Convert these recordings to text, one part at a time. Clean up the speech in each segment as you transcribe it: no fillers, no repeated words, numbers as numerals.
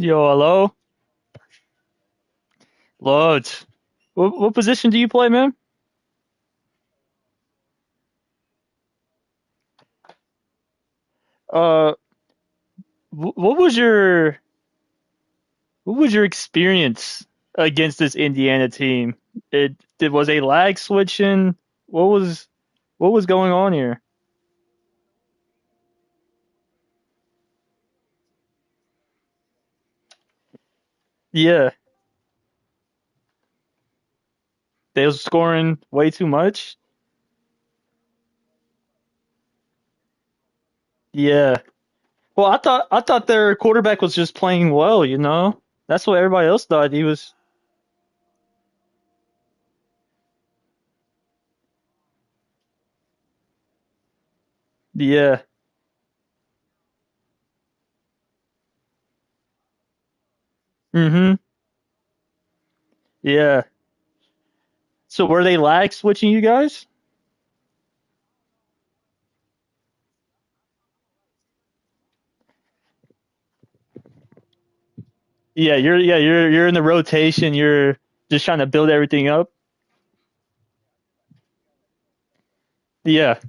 Yo, hello. Loads. What position do you play, man? Uh, what was your experience against this Indiana team? Was a lag switching? What was what was going on here? Yeah, they was scoring way too much. Yeah. Well, I thought their quarterback was just playing well, you know? That's what everybody else thought. He was. Yeah. Mm-hmm. Yeah. So were they lag switching you guys? Yeah, you're in the rotation. You're just trying to build everything up. Yeah,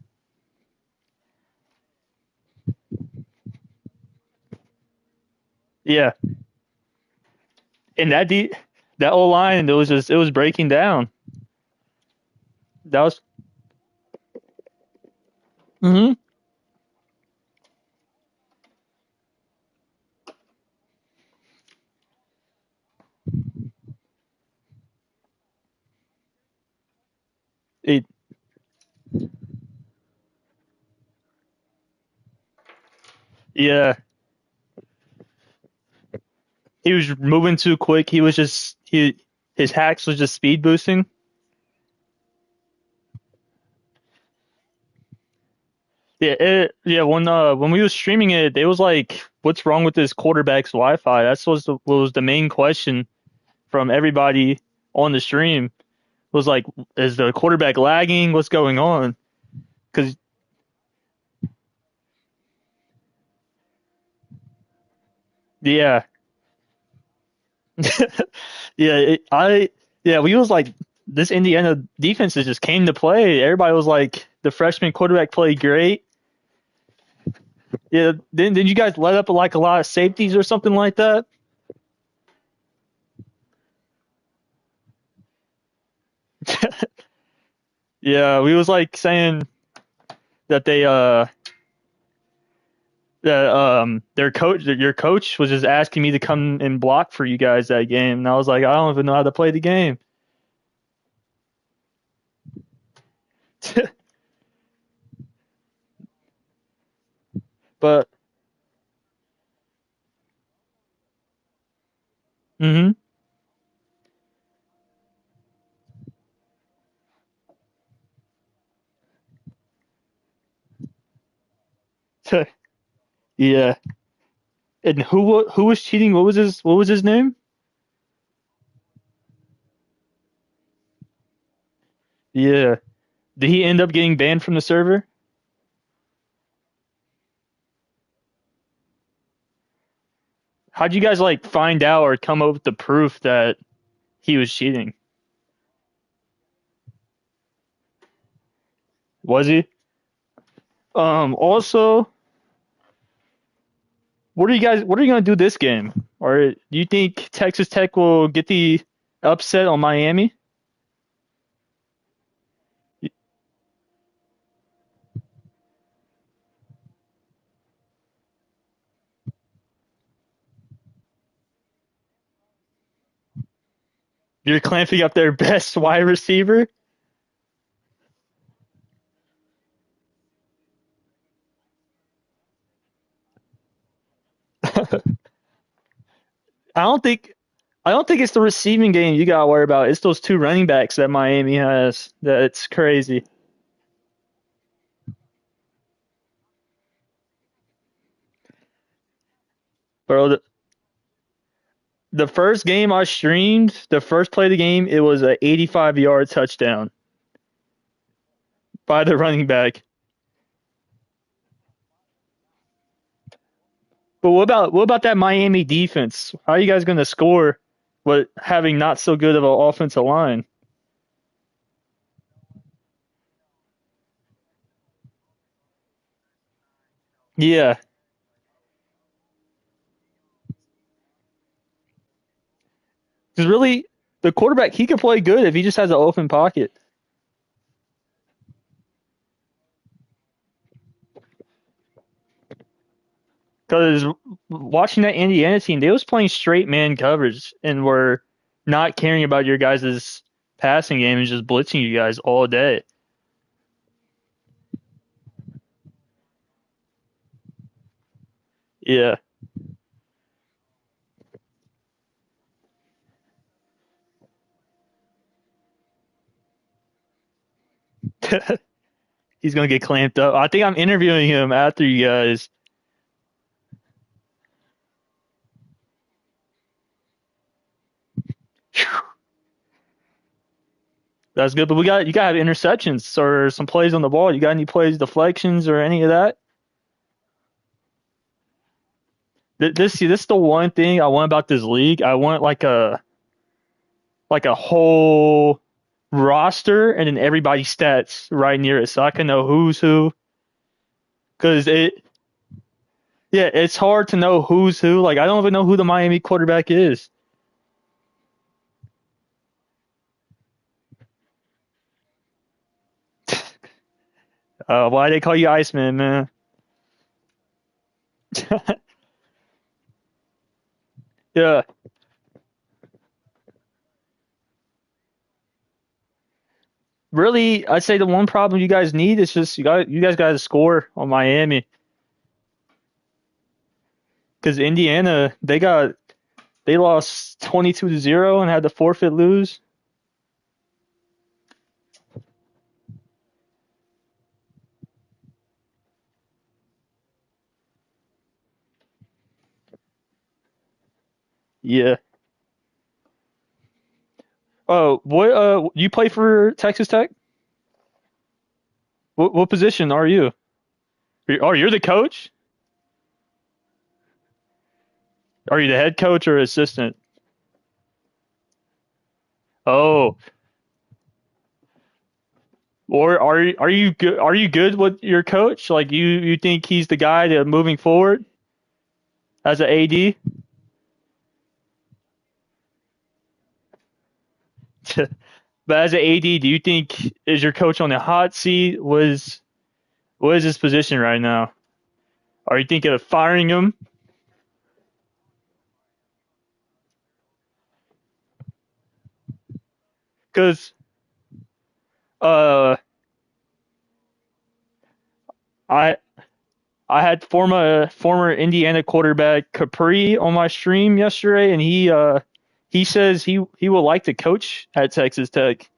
yeah. And that old line, it was breaking down. That was hmm it. Yeah, he was moving too quick. He was just he his hacks was just speed boosting. Yeah. When we was streaming it, they was like, "What's wrong with this quarterback's Wi-Fi?" What was the main question from everybody on the stream. Was like, "Is the quarterback lagging? What's going on?" Because yeah, yeah, we was like this Indiana defense just came to play. Everybody was like the freshman quarterback played great. Yeah, then you guys let up like a lot of safeties or something like that. Yeah, we was like saying that your coach was just asking me to come and block for you guys that game, and I was like, I don't even know how to play the game. But hmm yeah. And who was cheating? What was his name? Yeah. Did he end up getting banned from the server? How'd you guys like find out or come up with the proof that he was cheating? Was he? Also, what are you gonna do this game? Or do you think Texas Tech will get the upset on Miami? You're clamping up their best wide receiver. I don't think I don't think it's the receiving game you gotta worry about. It's those two running backs that Miami has. That's crazy. Bro, the first game I streamed, the first play of the game, it was a 85-yard touchdown by the running back. But what about that Miami defense? How are you guys going to score with having not so good of an offensive line? Yeah, because really the quarterback he can play good if he just has an open pocket. Because watching that Indiana team, they was playing straight man coverage and were not caring about your guys' passing game and just blitzing you guys all day. Yeah. He's gonna get clamped up. I think I'm interviewing him after you guys. That's good, but you gotta have interceptions or some plays on the ball. You got any plays, deflections, or any of that? This is the one thing I want about this league. I want like a whole roster and then everybody's stats right near it, so I can know who's who. Because yeah, it's hard to know who's who. Like I don't even know who the Miami quarterback is. Why they call you Iceman, man? Yeah, really, I'd say the one problem you guys need is just you guys got to score on Miami because Indiana they lost 22-0 and had to forfeit lose. Yeah. Oh, what you play for Texas Tech? What position are you? Oh, you're the coach? Are you the head coach or assistant? Oh, or are you good with your coach? Like you think he's the guy to moving forward as an AD? But as an AD, do you think is your coach on the hot seat? What is his position right now? Are you thinking of firing him? Because uh, I I had former Indiana quarterback Capri on my stream yesterday, and he says he would like to coach at Texas Tech.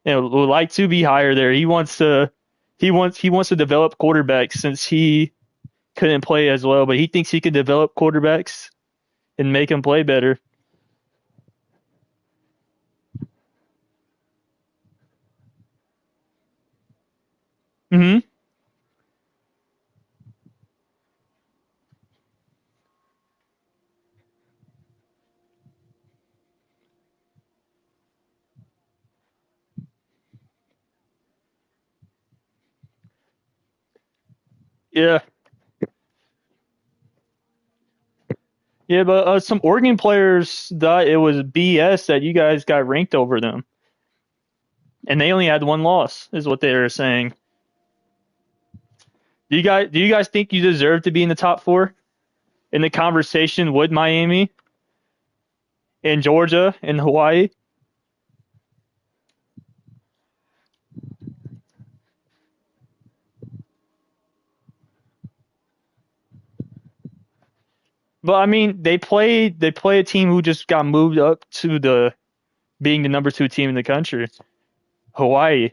You know, would like to be higher there. He wants to develop quarterbacks since he couldn't play as well, but he thinks he can develop quarterbacks and make them play better. Hmm. Yeah, yeah, but some Oregon players thought it was BS that you guys got ranked over them, and they only had one loss, is what they were saying. Do you guys think you deserve to be in the top four in the conversation with Miami and Georgia and Hawaii? But I mean, they play a team who just got moved up to the being the number two team in the country, Hawaii.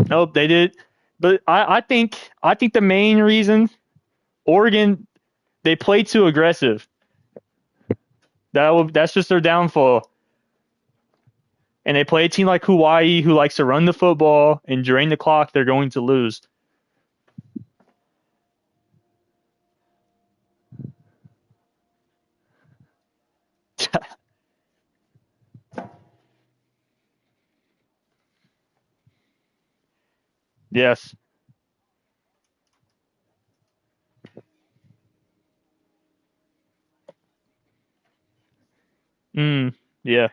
Nope, they did. But I think the main reason Oregon they played too aggressive. That's just their downfall. And they play a team like Hawaii who likes to run the football and drain the clock. They're going to lose. Yes. Mm. Yeah.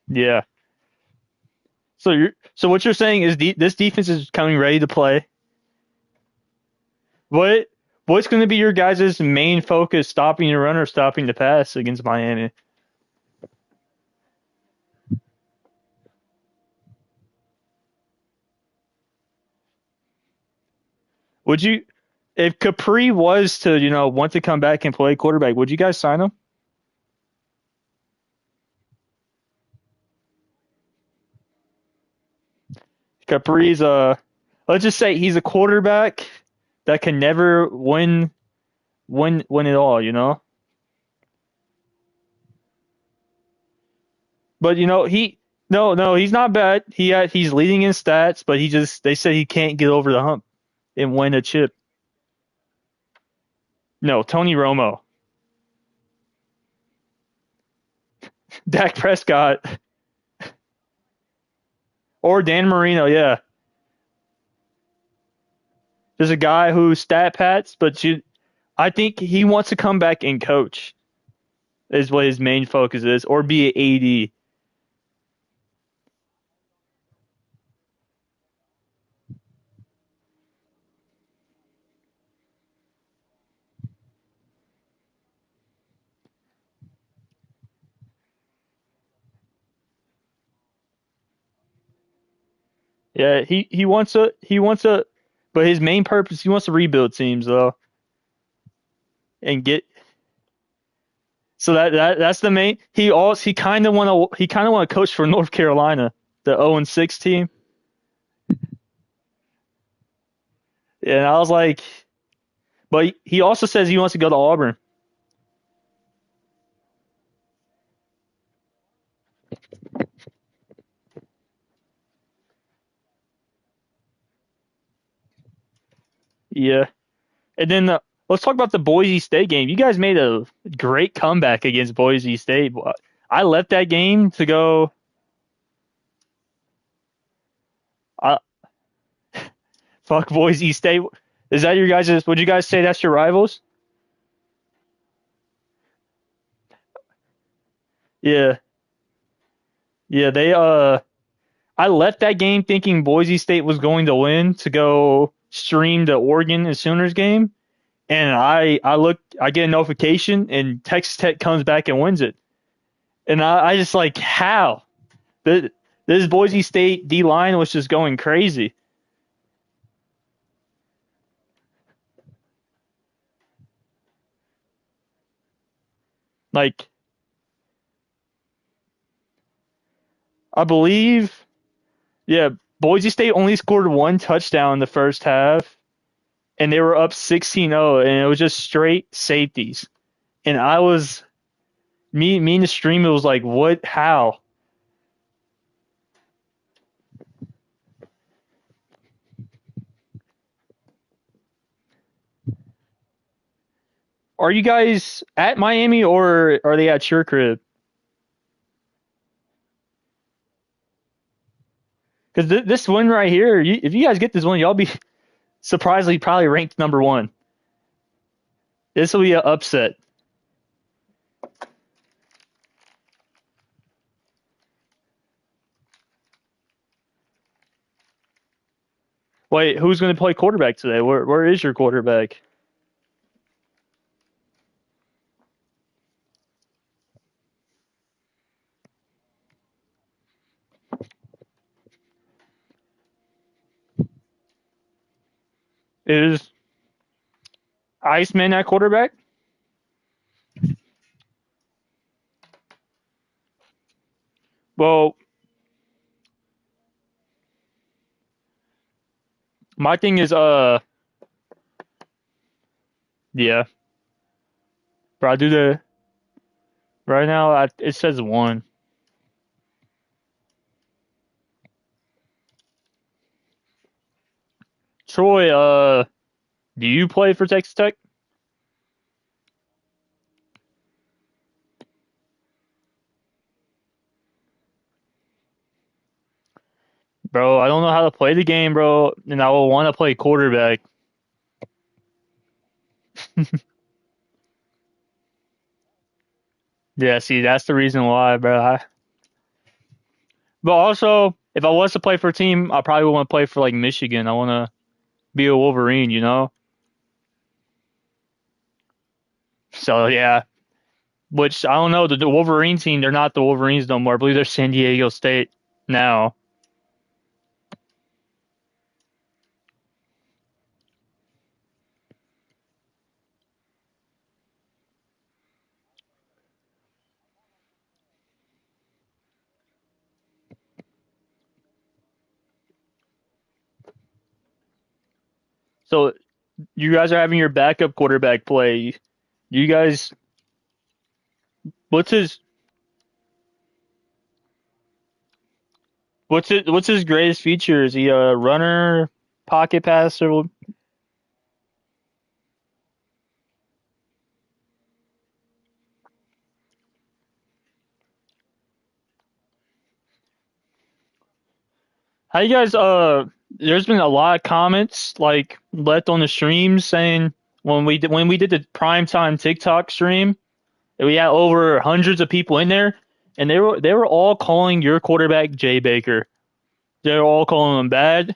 Yeah. So what you're saying is this defense is coming ready to play. What what's going to be your guys' main focus? Stopping the run or stopping the pass against Miami? Would you, if Capri was to want to come back and play quarterback, would you guys sign him? Capri's let's just say he's a quarterback that can never win it all, But he no, he's not bad. He's leading in stats, but they said he can't get over the hump and win a chip. No, Tony Romo, Dak Prescott, or Dan Marino. Yeah, there's a guy who stat pats, but I think he wants to come back and coach is what his main focus is, or be an AD. Yeah, but his main purpose he wants to rebuild teams though and get so that's the main. He kind of want to coach for North Carolina, the 0-6 team. And I was like, but he also says he wants to go to Auburn. Yeah, and then let's talk about the Boise State game. You guys made a great comeback against Boise State. I left that game to go. I fuck Boise State. Is that your guys'? Would you guys say that's your rivals? Yeah, yeah. I left that game thinking Boise State was going to win to go stream the Oregon and Sooners game, and I get a notification, and Texas Tech comes back and wins it, and I just like how this, this Boise State D line was just going crazy. Like I believe, yeah, Boise State only scored one touchdown in the first half, and they were up 16-0, and it was just straight safeties. And I was me in the stream. It was like, what? How? Are you guys at Miami or are they at your crib? Because this win right here, if you guys get this one, y'all be surprisingly probably ranked number one. This will be an upset. Wait, who's going to play quarterback today? Where is your quarterback? Is Iceman at quarterback? Well, my thing is yeah, but I do the right now. It says one. Troy, do you play for Texas Tech? Bro, I don't know how to play the game, bro, and I will want to play quarterback. Yeah, see, that's the reason why, bro. But also, if I was to play for a team, I probably would want to play for like Michigan. I want to be a Wolverine, you know? So yeah, which I don't know. The Wolverine team, they're not the Wolverines no more. I believe they're San Diego State now. So you guys are having your backup quarterback play. You guys, what's his what's his greatest feature? Is he a runner, pocket passer? How you guys? There's been a lot of comments like left on the stream saying when we did the primetime TikTok stream, we had over hundreds of people in there, and they were all calling your quarterback Jay Baker. They were all calling him bad.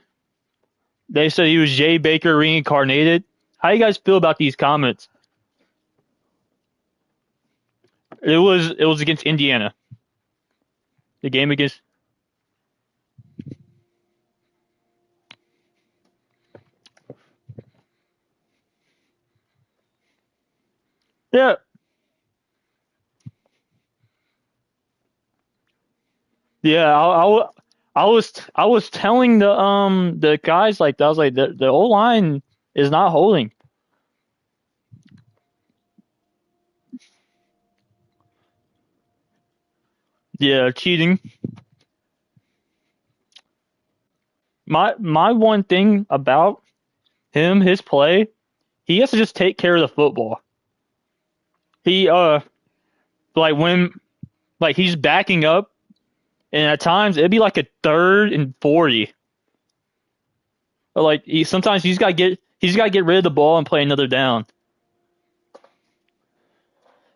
They said he was Jay Baker reincarnated. How you guys feel about these comments? It was against Indiana. The game against. Yeah, yeah. I was telling the guys like that. I was like the O line is not holding. Yeah, cheating. My one thing about him, his play, he has to just take care of the football. He like when like he's backing up, and at times it'd be like a 3rd and 40. Like sometimes he's got to get rid of the ball and play another down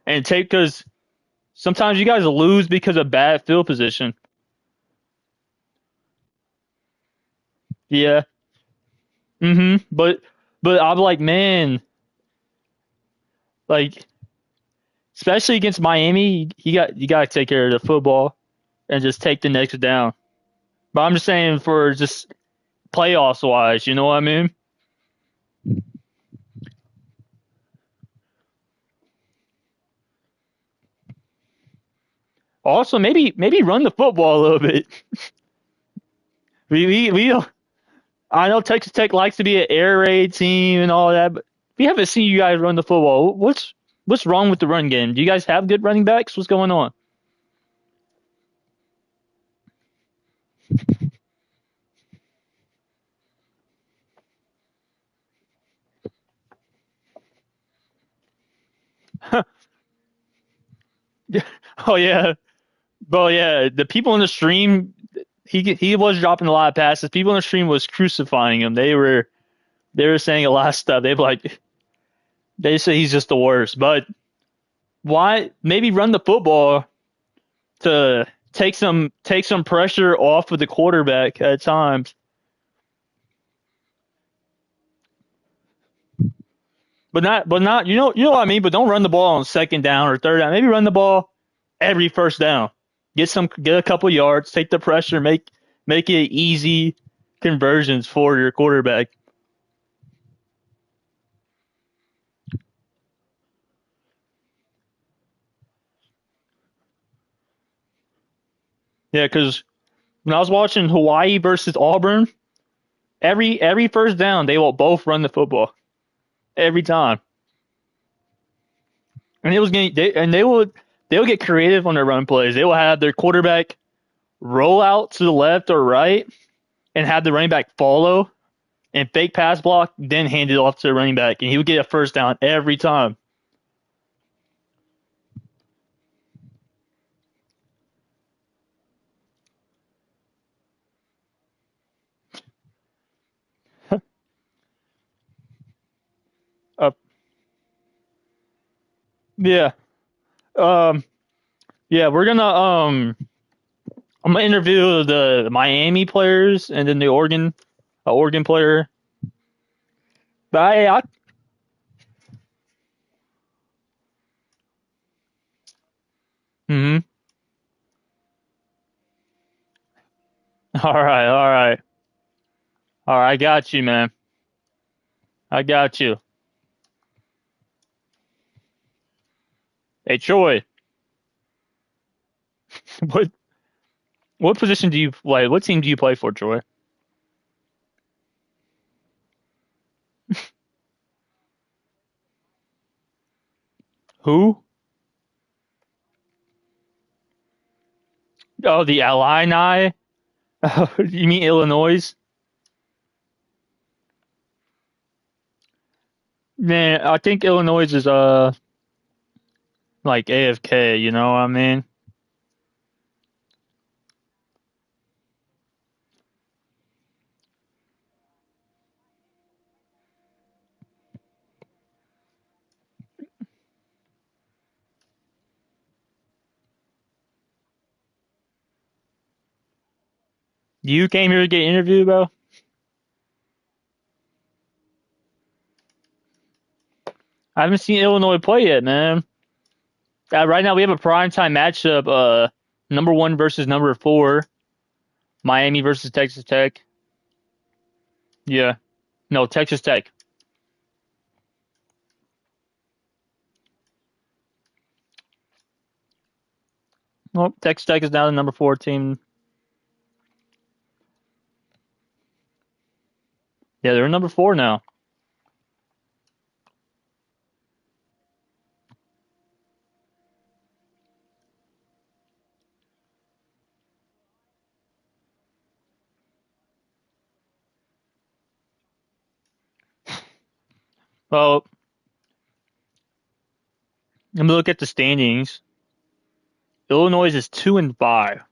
and take because sometimes you guys lose because of bad field position. Yeah. But I'm like, man, like especially against Miami, you got to take care of the football and just take the next down. But I'm just saying for just playoffs wise, you know what I mean? Also, maybe run the football a little bit. We I know Texas Tech likes to be an air raid team and all that, but we haven't seen you guys run the football. What's wrong with the run game? Do you guys have good running backs? What's going on? Oh yeah, bro. Yeah, the people in the stream, he was dropping a lot of passes. People in the stream was crucifying him. They were saying a lot of stuff. They say he's just the worst. But why? Maybe run the football to take some pressure off of the quarterback at times. But not you know what I mean. But don't run the ball on 2nd down or 3rd down. Maybe run the ball every 1st down. Get a couple yards, take the pressure, make it easy conversions for your quarterback. Yeah, because when I was watching Hawaii versus Auburn, every 1st down they will both run the football every time, and it was getting they will get creative on their run plays. They will have their quarterback roll out to the left or right and have the running back follow and fake pass block, then hand it off to the running back, and he would get a first down every time. uh, yeah. Um. Yeah. We're gonna I'm gonna interview the Miami players and then the Oregon player. But I mm-hmm. All right. All right. All right. I got you, man. I got you. Hey, Troy. What what position do you play? What team do you play for, Troy? Who? Oh, the Illini. You mean Illinois? Man, I think Illinois is like AFK. You know what I mean? You came here to get interviewed, bro. I haven't seen Illinois play yet, man. Right now we have a primetime matchup. Number one versus number four. Miami versus Texas Tech. Yeah. No, Texas Tech. Well, Texas Tech is now the number four team. Yeah, they're number four now. Well, let me look at the standings. Illinois is 2-5.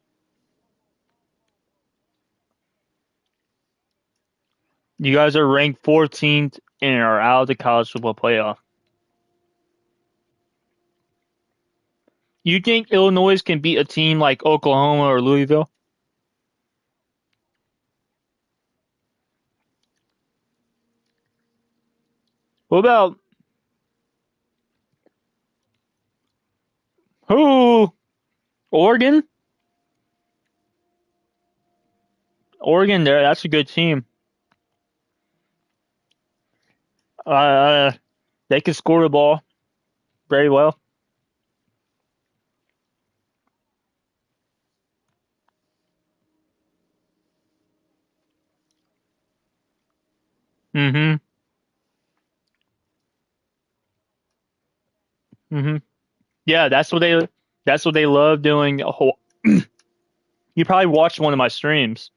You guys are ranked 14th and are out of the college football playoff. You think Illinois can beat a team like Oklahoma or Louisville? What about who? Oregon? Oregon, there. That's a good team. Uh, they can score the ball very well. Mm-hmm. Mm-hmm. Yeah, that's what they love doing. You probably watched one of my streams.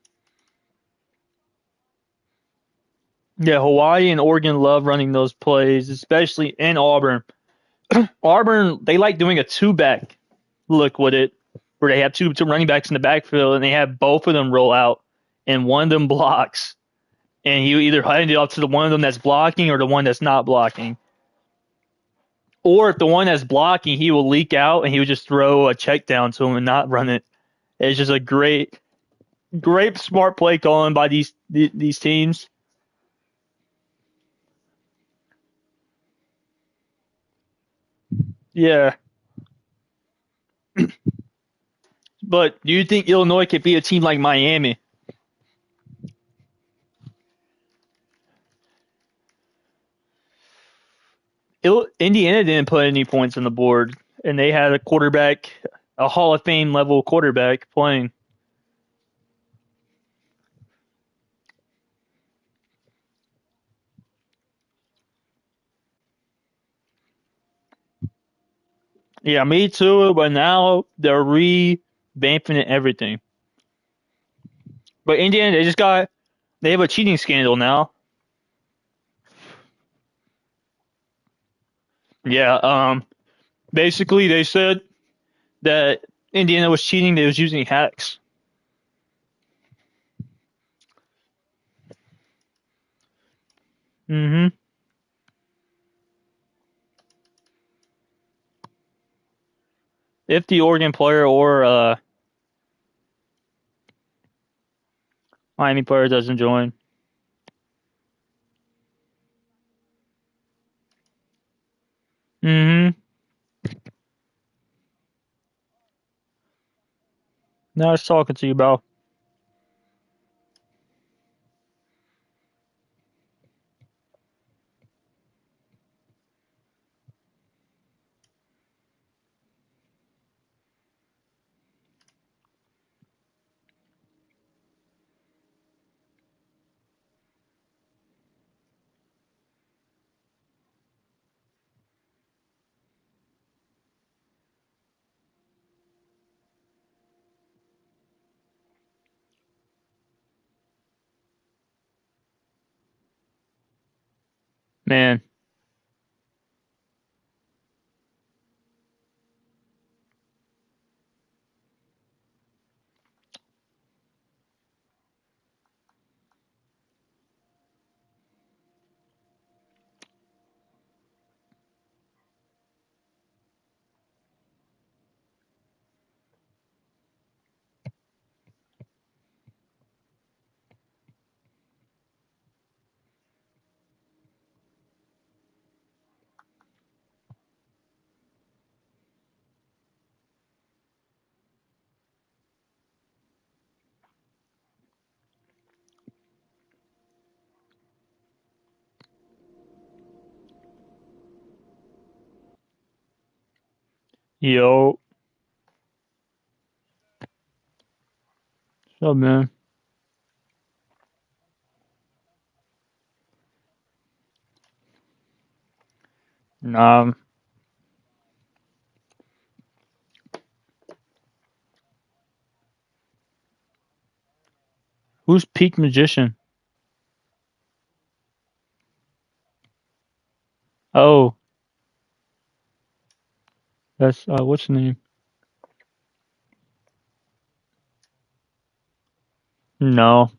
Yeah, Hawaii and Oregon love running those plays, especially in Auburn. Auburn, they like doing a two back look with it, where they have two running backs in the backfield and they have both of them roll out and one of them blocks. And you either hand it off to the one of them that's blocking or the one that's not blocking. Or if the one that's blocking, he will leak out and he would just throw a check down to him and not run it. It's just a great smart play calling by these teams. Yeah, but do you think Illinois could be a team like Miami? Indiana didn't put any points on the board, and they had a quarterback, a Hall of Fame level quarterback playing. Yeah, me too. But now they're revamping everything. But Indiana, they have a cheating scandal now. Yeah. Basically, they said that Indiana was cheating. They was using hacks. Mm-hmm. If the Oregon player or Miami player doesn't join. Mm-hmm. Now I was talking to you, bro. Man. Yo. What's up, man? Nah. Who's Peak Magician? Oh, that's what's the name? No.